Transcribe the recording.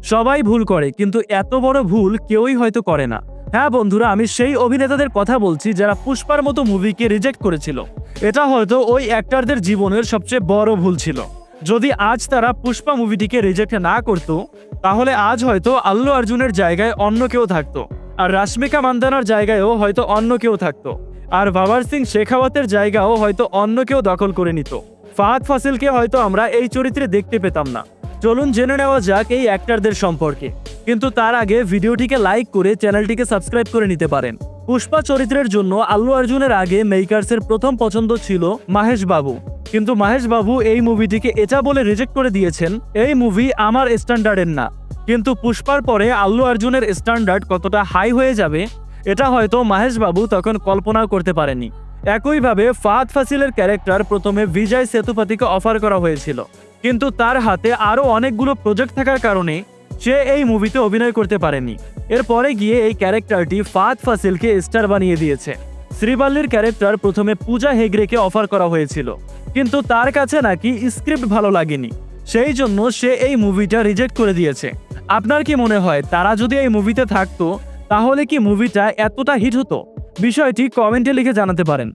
সবাই ভুল করে, কিন্তু এত বড় ভুল কেউই হয়তো করে না। হ্যাঁ বন্ধুরা, আমি সেই অভিনেতাদের কথা বলছি যারা পুষ্পার মতো মুভিকে রিজেক্ট করেছিল। এটা হয়তো ওই অ্যাক্টরদের জীবনের সবচেয়ে বড় ভুল ছিল। যদি আজ তারা পুষ্পা মুভিটিকে রিজেক্ট না করতো, তাহলে আজ হয়তো আল্লু অর্জুনের জায়গায় অন্য কেউ থাকতো, আর রাশ্মিকা মান্দানার জায়গায়ও হয়তো অন্য কেউ থাকতো, আর বাবার সিং শেখাওয়াতের জায়গাও হয়তো অন্য কেউ দখল করে নিত। ফাহাদ ফাসিলকে হয়তো আমরা এই চরিত্রে দেখতে পেতাম না। চলুন জেনে নেওয়া যাক এই অ্যাক্টরদের সম্পর্কে, কিন্তু তার আগে ভিডিওটিকে লাইক করে চ্যানেলটিকে সাবস্ক্রাইব করে নিতে পারেন। পুষ্পা চরিত্রের জন্য আল্লু অর্জুনের আগে মেকার্সের প্রথম পছন্দ ছিল মাহেশ বাবু, কিন্তু মাহেশ বাবু এই মুভিটিকে এটা বলে রিজেক্ট করে দিয়েছেন, এই মুভি আমার স্ট্যান্ডার্ডের না। কিন্তু পুষ্পার পরে আল্লু অর্জুনের স্ট্যান্ডার্ড কতটা হাই হয়ে যাবে, এটা হয়তো মাহেশ বাবু তখন কল্পনাও করতে পারেনি। একইভাবে ফাহাদ ফাসিলের ক্যারেক্টার প্রথমে বিজয় সেতুপতিকে অফার করা হয়েছিল, কিন্তু তার হাতে আরও অনেকগুলো প্রজেক্ট থাকার কারণে সে এই মুভিতে অভিনয় করতে পারেনি। এরপরে গিয়ে এই ক্যারেক্টারটি ফাহাদ ফাসিলকে স্টার বানিয়ে দিয়েছে। শ্রীবাল্লির ক্যারেক্টার প্রথমে পূজা হেগড়েকে অফার করা হয়েছিল, কিন্তু তার কাছে নাকি স্ক্রিপ্ট ভালো লাগেনি, সেই জন্য সে এই মুভিটা রিজেক্ট করে দিয়েছে। আপনার কি মনে হয় তারা যদি এই মুভিতে থাকতো তাহলে কি মুভিটা এতটা হিট হতো? বিষয়টি কমেন্টে লিখে জানাতে পারেন।